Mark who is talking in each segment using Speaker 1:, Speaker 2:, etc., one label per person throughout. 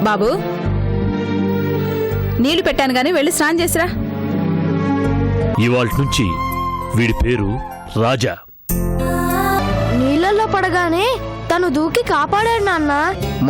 Speaker 1: బాబు, నీళ్లు పెట్టాను గాని వెళ్ళి స్నానం చేసిరా.
Speaker 2: ఇవాళ నుంచి వీడి పేరు రాజా.
Speaker 3: నీళ్ళల్లో పడగానే తను దూకి కాపాడాడు నాన్న.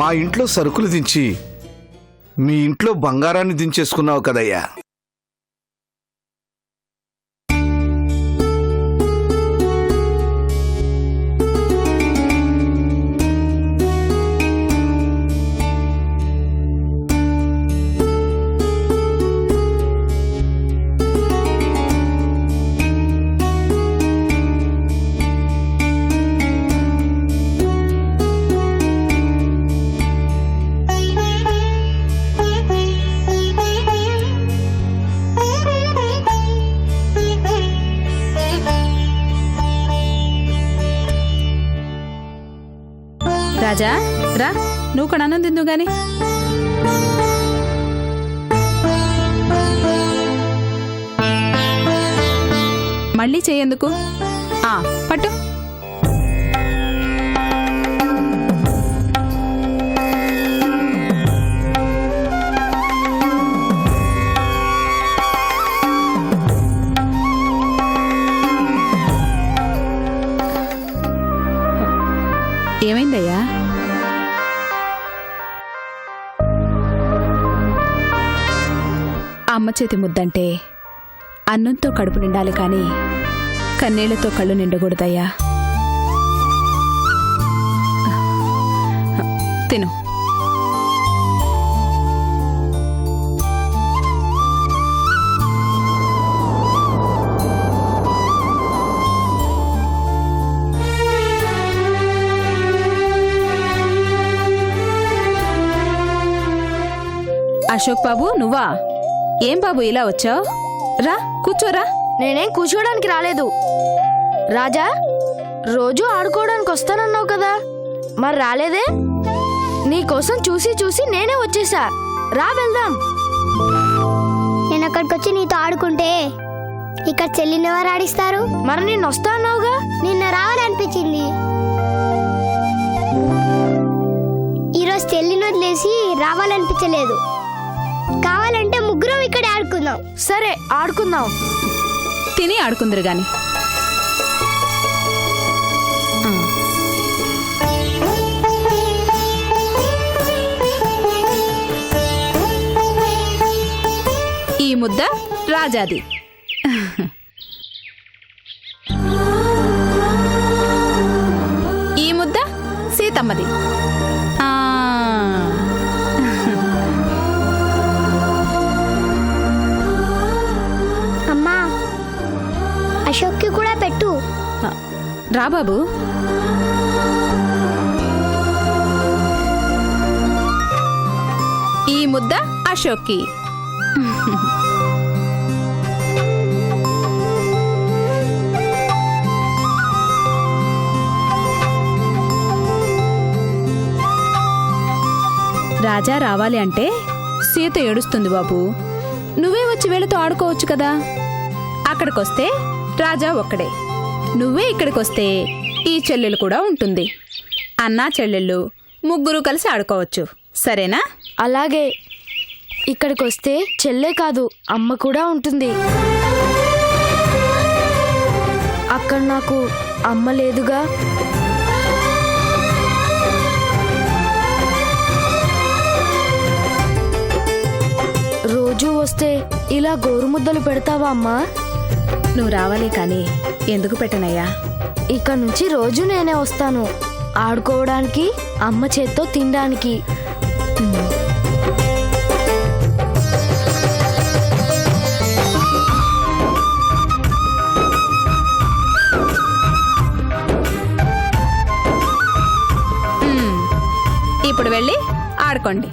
Speaker 4: మా ఇంట్లో సరుకులు దించి మీ ఇంట్లో బంగారాన్ని దించేసుకున్నావు కదయ్యా.
Speaker 1: రాజా రా, నువ్వు కూడా అన్నం తిందు గాని. మళ్ళీ చెయ్యేందుకు? పట్టు. ఏమైందయ్యా? అమ్మ చేతి ముద్దంటే అన్నంతో కడుపు నిండాలి కానీ కన్నీళ్లతో కళ్ళు నిండకూడదయ్యా. తిను. అశోక్ బాబు, నువ్వా? ఏం బాబు ఇలా వచ్చావు? రా కూర్చోరా.
Speaker 3: నేనేం కూర్చోడానికి రాలేదు. రాజా, రోజు ఆడుకోవడానికి వస్తానన్నావు కదా, మరి రాలేదే? నీకోసం చూసి చూసి నేనే వచ్చేసా. రా వెళ్దాం.
Speaker 5: నేను అక్కడికి వచ్చి నీతో ఆడుకుంటే ఇక్కడ చెల్లిని ఎవరు ఆడిస్తారు?
Speaker 3: మరి నేను వస్తా అన్నావుగా.
Speaker 5: నిన్న రావాలనిపించింది. ఈరోజు చెల్లిని వదిలేసి రావాలనిపించలేదు. కావాలంటే ముగ్గురం ఇక్కడే ఆడుకుందాం.
Speaker 3: సరే ఆడుకుందాం.
Speaker 1: తిని ఆడుకుందరు గాని. ఈ ముద్ద రాజాది, ఈ ముద్ద సీతమ్మది.
Speaker 5: అమ్మా, అశోక్కి కూడా పెట్టు.
Speaker 1: రా బాబు. ఈ ముద్ద అశోక్కి. రాజా రావాలి అంటే సీత ఏడుస్తుంది బాబు. నువ్వే వచ్చి వీళ్ళతో ఆడుకోవచ్చు కదా. అక్కడికొస్తే రాజా ఒక్కడే, నువ్వే ఇక్కడికొస్తే ఈ చెల్లెలు కూడా ఉంటుంది. అన్నా చెల్లెళ్ళు ముగ్గురు కలిసి ఆడుకోవచ్చు. సరేనా?
Speaker 3: అలాగే. ఇక్కడికి వస్తే చెల్లే కాదు అమ్మ కూడా ఉంటుంది. అక్కడ నాకు అమ్మ లేదుగా. రోజూ వస్తే ఇలా గోరుముద్దలు పెడతావా అమ్మా?
Speaker 1: నువ్వు రావాలే కానీ ఎందుకు పెట్టనయ్యా?
Speaker 3: ఇక నుంచి రోజు నేనే వస్తాను, ఆడుకోవడానికి, అమ్మ చేత్తో తినడానికి.
Speaker 1: ఇప్పుడు వెళ్ళి ఆడుకోండి.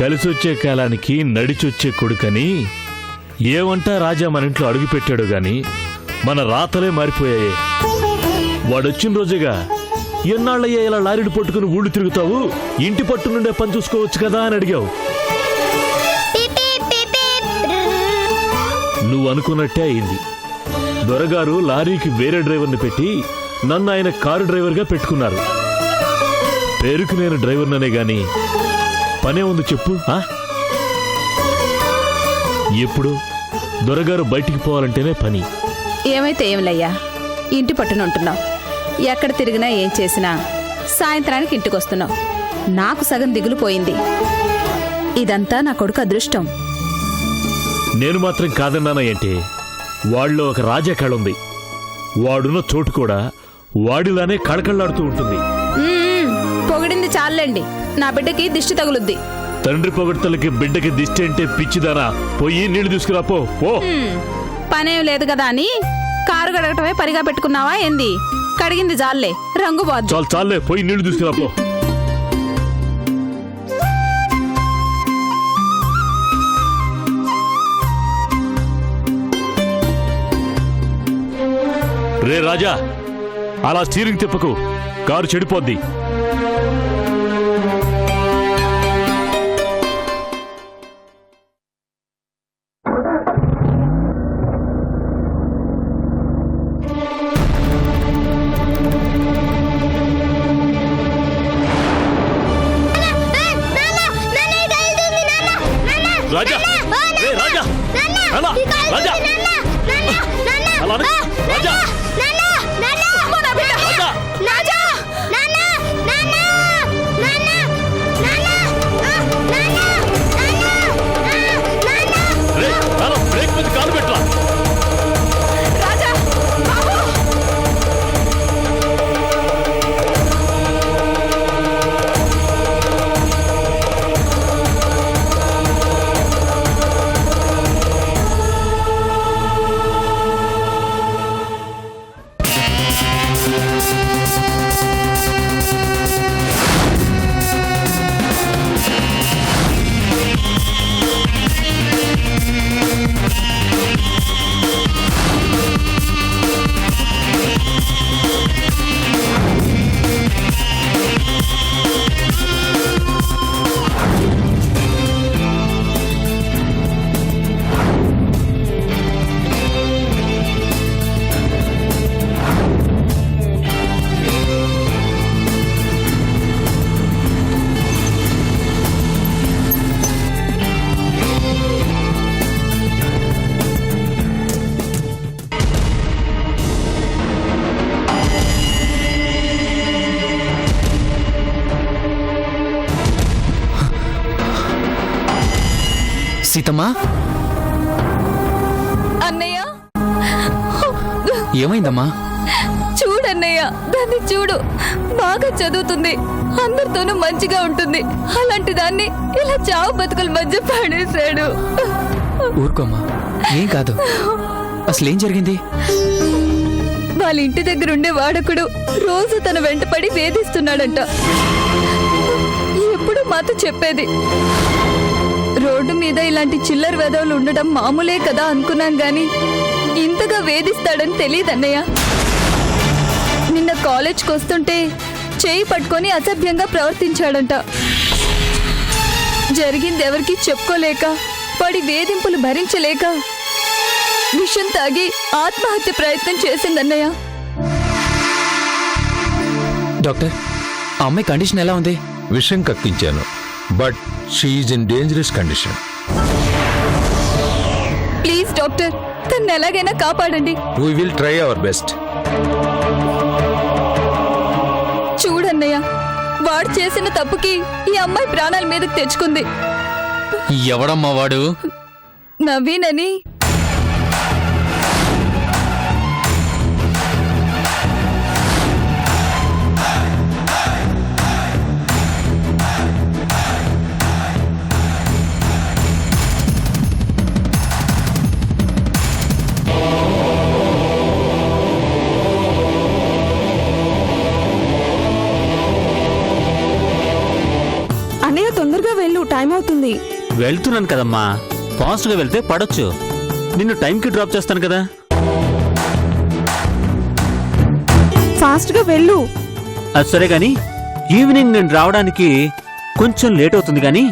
Speaker 2: కలిసొచ్చే కాలానికి నడిచొచ్చే కొడుకని ఏమంటా రాజా మన ఇంట్లో అడుగుపెట్టాడు గాని మన రాతలే మారిపోయాయి. వాడొచ్చిన రోజుగా ఎన్నాళ్ళయ్యా ఇలా లారీలు పట్టుకుని ఊళ్ళు తిరుగుతావు, ఇంటి పట్టు నుండే పని చూసుకోవచ్చు కదా అని అడిగావు. నువ్వు అనుకున్నట్టే అయింది. దొరగారు లారీకి వేరే డ్రైవర్ని పెట్టి నన్ను ఆయన కారు డ్రైవర్గా పెట్టుకున్నారు. పేరుకు నేను డ్రైవర్ననే గాని పనే ఉంది చెప్పు. ఎప్పుడు దొరగారు బయటికి పోవాలంటేనే పని.
Speaker 1: ఏమైతే ఏంలయ్యా, ఇంటి పట్టునుంటున్నావు. ఎక్కడ తిరిగినా ఏం చేసినా సాయంత్రానికి ఇంటికొస్తున్నావు. నాకు సగం దిగులు పోయింది. ఇదంతా నా కొడుకు అదృష్టం.
Speaker 2: నేను మాత్రం కాదన్నానా ఏంటి? వాళ్ళలో ఒక రాజా కళ ఉంది. వాడున్న చోటు కూడా వాడిలానే కళకళ్ళాడుతూ ఉంటుంది.
Speaker 1: పొగిడింది చాలండి, నా బిడ్డకి దిష్టి తగులుద్ది.
Speaker 2: తండ్రి పొగడ్తలకి బిడ్డకి దిష్టి అంటే పిచ్చిదానా? పోయి నీళ్లు తీసుకురా పో.
Speaker 1: పనేం లేదు కదా అని కారు కడగటమే పరిగా పెట్టుకున్నావా ఏంది? కడిగింది జాలే, రంగు పోద్ది.
Speaker 2: చాలే, పోయి నీళ్లు తీసుకురా పో. రే రాజా, అలా స్టీరింగ్ తిప్పకు, కారు చెడిపోద్ది. రాజా, రే రాజా, నాన్న, రాజా, అలానే రాజా, రే నాన్న, బ్రేక్ మీద కాలు పెట్టరా.
Speaker 6: సీతమ్మా,
Speaker 1: అన్నయ్య,
Speaker 6: ఏమైందమ్మా?
Speaker 1: చూడన్నయ్య, దాన్ని చూడు. బాగా చదువుతుంది, అందరితోనూ మంచిగా ఉంటుంది. అలాంటి దాన్ని ఇలా చావు బతుకుల మధ్య పడేశాడు.
Speaker 6: ఊరుకోమ్మా, ఏం కాదు. అసలేం జరిగింది?
Speaker 1: వాళ్ళ ఇంటి దగ్గర ఉండే వాడకుడు రోజు తన వెంటపడి వేధిస్తున్నాడంట. ఎప్పుడు మాతో చెప్పేది. రోడ్డు మీద ఇలాంటి చిల్లర వెధవలు ఉండడం మామూలే కదా అనుకున్నాం గాని ఇంతగా వేధిస్తాడని తెలియదన్నయ్య. నిన్న కాలేజ్కి వస్తుంటే చేయి పట్టుకొని అసభ్యంగా ప్రవర్తించాడంట. జరిగింది ఎవరికి చెప్పుకోలేక, పడి వేధింపులు భరించలేక విషం తాగి ఆత్మహత్య ప్రయత్నం చేసిందన్నయ్య.
Speaker 6: డాక్టర్, ఆ అమ్మాయి కండిషన్ ఎలా ఉంది?
Speaker 7: విషం కక్కించాను, but she is in dangerous condition.
Speaker 1: Please doctor, తన్ని ఎలాగైనా కాపాడండి.
Speaker 7: We will try our best.
Speaker 1: చూడన్నయ్య, వాడు చేసిన తప్పుకి ఈ అమ్మాయి ప్రాణాల మీదకి తెచ్చుకుంది.
Speaker 6: ఎవడమ్మా వాడు?
Speaker 1: నవీన్ అని.
Speaker 8: తొందరగా వెళ్ళు, టైం అవుతుంది. ఉంది.
Speaker 9: వెళ్తున్నాను కదమ్మా, ఫాస్ట్గా వెళ్తే పడొచ్చు. నిన్ను టైంకి డ్రాప్ చేస్తాను కదా.
Speaker 8: ఫాస్ట్గా వెళ్ళు.
Speaker 9: అది సరే గాని ఈవినింగ్ నేను రావడానికి కొంచెం లేట్ అవుతుంది కానీ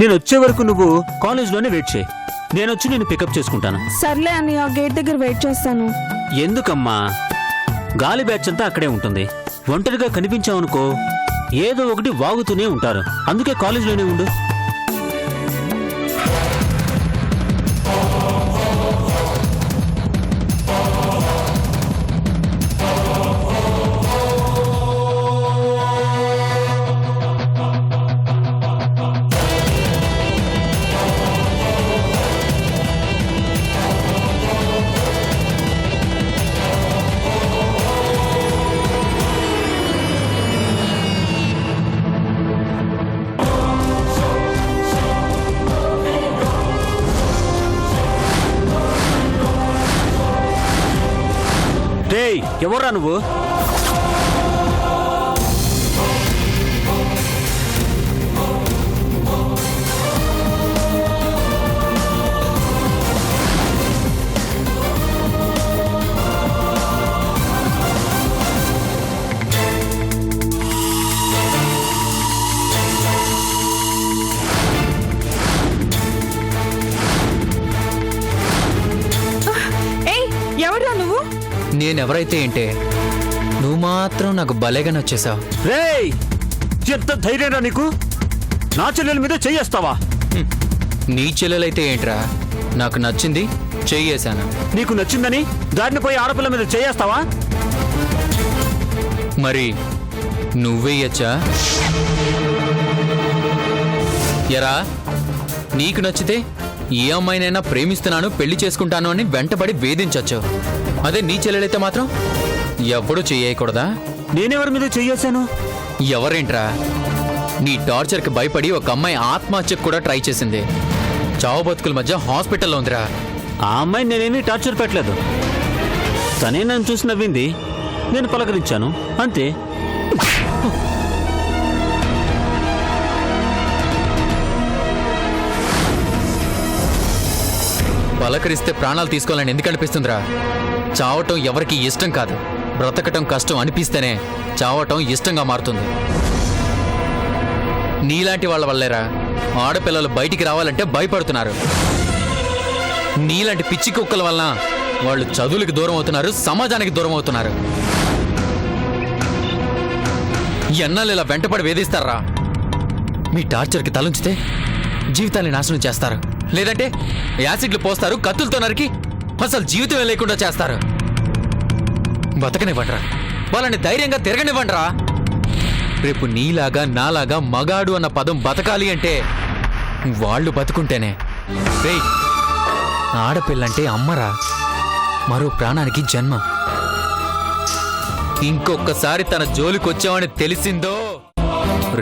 Speaker 9: నేను వచ్చే వరకు నువ్వు కాలేజ్లోనే వెయిట్ చేయి. నేను వచ్చి నేను పికప్ చేసుకుంటాను.
Speaker 8: సర్లే అన్నయ్య, గేట్ దగ్గర వెయిట్ చేస్తాను.
Speaker 9: ఎందుకమ్మా, గాలి బ్యాచ్ అంతా అక్కడే ఉంటుంది. ఒంటరిగా కనిపించావనుకో ఏదో ఒకటి వాగుతూనే ఉంటారు. అందుకే కాలేజ్లోనే ఉండు. డేయ్, ఎవర్రా నువ్వు?
Speaker 8: ఏయ్, ఎవడ్రా నువ్వు?
Speaker 6: నేనెవరైతే ఏంటే, నువ్వు మాత్రం నాకు భలేగా నచ్చేసావు.
Speaker 9: రేయ్, ఎంత ధైర్యంరా నీకు? నా చెల్లెల మీద చెయ్యేస్తావా?
Speaker 6: నీ చెల్లెలైతే ఏంట్రా, నాకు నచ్చింది చెయ్యేశాను.
Speaker 9: నీకు నచ్చిందని దారిని పోయి ఆడపిల్ల మీద చెయ్యేస్తావా?
Speaker 6: మరి నువ్వేయచ్చా? ఎరా, నీకు నచ్చితే ఏ అమ్మాయినైనా ప్రేమిస్తున్నాను, పెళ్లి చేసుకుంటాను అని వెంటబడి వేధించచ్చు. అదే నీ చెల్లెలైతే మాత్రం ఎప్పుడూ చెయ్యకూడదా?
Speaker 9: నేనెవరి మీద చెయ్యేశాను?
Speaker 6: ఎవరేంట్రా, నీ టార్చర్కి భయపడి ఒక అమ్మాయి ఆత్మహత్యకు కూడా ట్రై చేసింది. చావు బతుకుల మధ్య హాస్పిటల్లో ఉందిరా.
Speaker 9: ఆ అమ్మాయిని నేనేమీ టార్చర్ పెట్టలేదు. తనే నన్ను చూసి నవ్వింది, నేను పలకరించాను, అంతే.
Speaker 6: పలకరిస్తే ప్రాణాలు తీసుకోవాలని ఎందుకు అనిపిస్తుందిరా? చావటం ఎవరికి ఇష్టం కాదు. బ్రతకటం కష్టం అనిపిస్తేనే చావటం ఇష్టంగా మారుతుంది. నీలాంటి వాళ్ళ వల్లేరా ఆడపిల్లలు బయటికి రావాలంటే భయపడుతున్నారు. నీలాంటి పిచ్చి కుక్కల వలన వాళ్ళు చదువులకు దూరం అవుతున్నారు, సమాజానికి దూరం అవుతున్నారు. ఎన్నాళ్ళు ఇలా వెంటపడి వేధిస్తారా? మీ టార్చర్కి తలుంచితే జీవితాన్ని నాశనం చేస్తారు, లేదంటే యాసిడ్లు పోస్తారు, కత్తులతో నరికి అసలు జీవితమే లేకుండా చేస్తారు. బతకనివ్వండిరా, వాళ్ళని ధైర్యంగా తిరగనివ్వండిరా. రేపు నీలాగా నాలాగా మగాడు అన్న పదం బతకాలి అంటే వాళ్ళు బతుకుంటేనే. రేయ్, ఆడపిల్లంటే అమ్మరా, మరో ప్రాణానికి జన్మ. ఇంకొకసారి తన జోలికొచ్చామని తెలిసిందో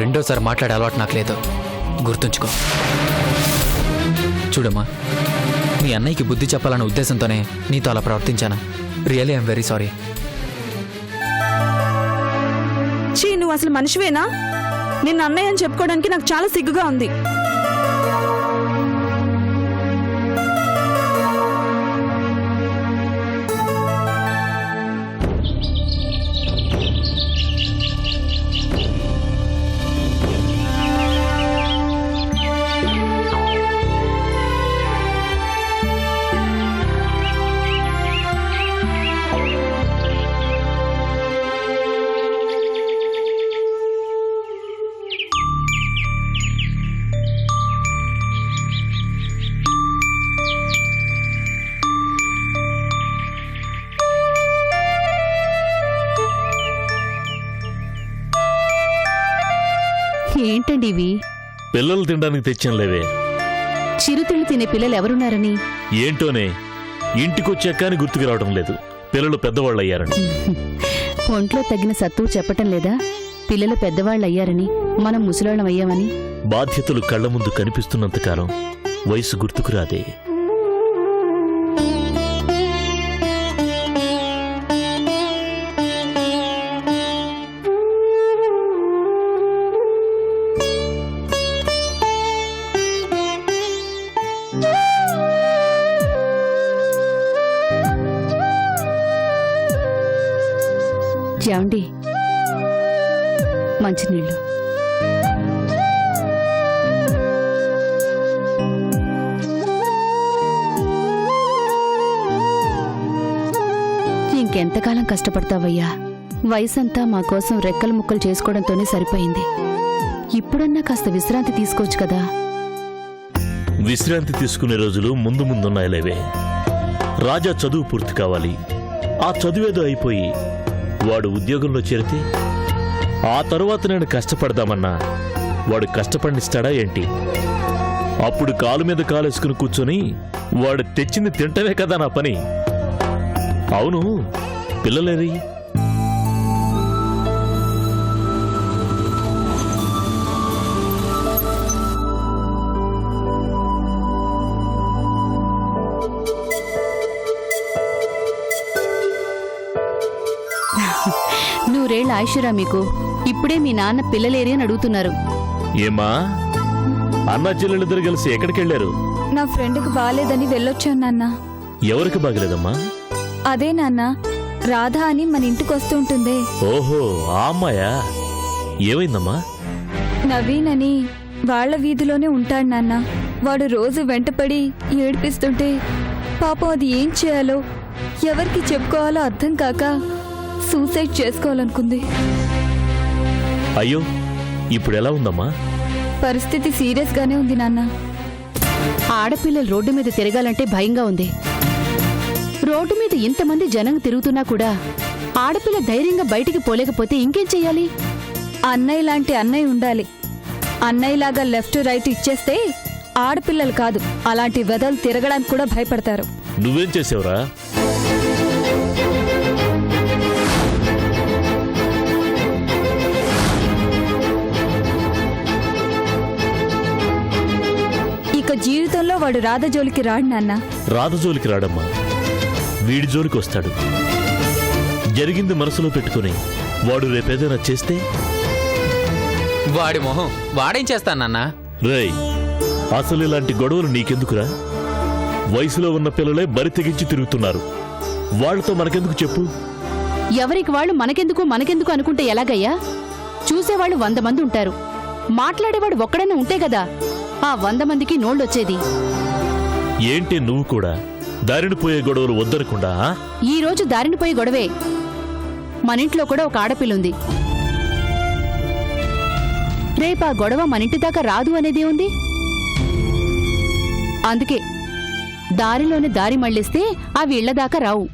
Speaker 6: రెండోసారి మాట్లాడే అలవాటు నాకు లేదు, గుర్తుంచుకో. చూడమ్మా, మీ అన్నయ్యకి బుద్ధి చెప్పాలన్న ఉద్దేశంతోనే నీతో అలా ప్రవర్తించాను. Really I'm very sorry.
Speaker 8: చీ, నువ్వు అసలు మనిషివేనా? నిన్న అన్నయ్య అని చెప్పుకోవడానికి నాకు చాలా సిగ్గుగా ఉంది.
Speaker 1: ఏంటండి ఇవి?
Speaker 2: పిల్లలు తినడానికి తెచ్చానులేవే.
Speaker 1: చిరుతిళ్ళు తినే పిల్లలు ఎవరున్నారని?
Speaker 2: ఏంటోనే, ఇంటికొచ్చాక అని గుర్తుకు రావడం లేదు. పిల్లలు పెద్దవాళ్ళయ్యారని.
Speaker 1: ఒంట్లో తగిన సత్తువు చెప్పటం లేదా? పిల్లలు పెద్దవాళ్ళయ్యారని, మనం ముసలాళ్ళం అయ్యామని.
Speaker 2: బాధ్యతలు కళ్ల ముందు కనిపిస్తున్నంతకాలం వయసు గుర్తుకు రాదే.
Speaker 1: ఏమండి మంచినీళ్ళు. ఇంకెంతకాలం కష్టపడతావయ్యా? వయసంతా మా కోసం రెక్కలు ముక్కలు చేసుకోవడంతోనే సరిపోయింది. ఇప్పుడన్నా కాస్త విశ్రాంతి తీసుకోవచ్చు కదా.
Speaker 2: విశ్రాంతి తీసుకునే రోజులు ముందు ముందున్నాయిలేవే. రాజా చదువు పూర్తి కావాలి. ఆ చదువేదో అయిపోయి వాడు ఉద్యోగంలో చేరితే ఆ తరువాత నేను కష్టపడదామన్నా వాడు కష్టపడినిస్తాడా ఏంటి? అప్పుడు కాలు మీద కాలేసుకుని కూర్చొని వాడు తెచ్చింది తింటమే కదా నా పని. అవును, పిల్లలేరి?
Speaker 1: నూరేళ్ల ఆయుషురా మీకు. ఇప్పుడే మీ నాన్న పిల్లలేరి అని అడుగుతున్నారు.
Speaker 2: ఏమా, అన్నా చెల్లెళ్ళిద్దరు కలిసి ఎక్కడికెళ్లారు?
Speaker 8: నా ఫ్రెండ్కి బాగాలేదని వెళ్ళొచ్చాను నాన్న.
Speaker 2: ఎవరికి బాగలేదమ్మా?
Speaker 8: అదే నాన్న, రాధా అని మన ఇంటికి వస్తూ ఉంటుందే.
Speaker 2: ఓహో, ఆ అమ్మాయా? ఏమైందమ్మా?
Speaker 8: నవీన్ అని వాళ్ళ వీధిలోనే ఉంటాడు నాన్న. వాడు రోజు వెంటపడి ఏడిపిస్తుంటే పాపం అది ఏం చేయాలో ఎవరికి చెప్పుకోవాలో అర్థం కాక సూసైడ్ చేసుకోవాలనుకుంది.
Speaker 2: అయ్యో, ఇప్పుడు ఎలా ఉందమ్మా?
Speaker 8: పరిస్థితి సీరియస్ గానే ఉంది నాన్న.
Speaker 1: ఆడపిల్లలు రోడ్డు మీద తిరగాలంటే భయంగా ఉంది. రోడ్డు మీద ఇంతమంది జనం తిరుగుతున్నా కూడా ఆడపిల్ల ధైర్యంగా బయటికి పోలేకపోతే ఇంకేం చెయ్యాలి?
Speaker 8: అన్నయ్య లాంటి అన్నయ్య ఉండాలి. అన్నయ్యలాగా లెఫ్ట్ రైట్ ఇచ్చేస్తే ఆడపిల్లలు కాదు, అలాంటి వెదలు తిరగడానికి కూడా భయపడతారు.
Speaker 2: నువ్వేం చేసావురా?
Speaker 8: ఇక జీవితంలో వాడు రాధ జోలికి రాడు నాన్న.
Speaker 2: రాధ జోలికి రాడమ్మా, వీడి జోలికి వస్తాడు. జరిగింది మనసులో పెట్టుకుని వాడు రేపేదైనా చేస్తే
Speaker 6: వాడి మొహం వాడేం చేస్తానన్నా?
Speaker 2: రేయ్, అసలు ఇలాంటి గొడవలు నీకెందుకురా? వయసులో ఉన్న పిల్లలే బరి తెగించి తిరుగుతున్నారు. వాళ్ళతో మనకెందుకు చెప్పు?
Speaker 1: ఎవరికి వాళ్ళు మనకెందుకు అనుకుంటే ఎలాగయ్యా? చూసేవాళ్ళు 100 మంది ఉంటారు. మాట్లాడేవాడు ఒక్కడన్నా ఉంటే కదా ఆ 100 మందికి నోళ్ళొచ్చేది.
Speaker 2: ఏంటి నువ్వు కూడా దారిని పోయే గొడవలు వద్దనకుండా?
Speaker 1: ఈ రోజు దారిని పోయి గొడవే. మనింట్లో కూడా ఒక ఆడపిల్లుంది. రేపు ఆ గొడవ మనింటి దాకా రాదు అనేదే ఉంది. అందుకే దారిలోనే దారి మళ్లిస్తే అవి ఇళ్ల దాకా రావు.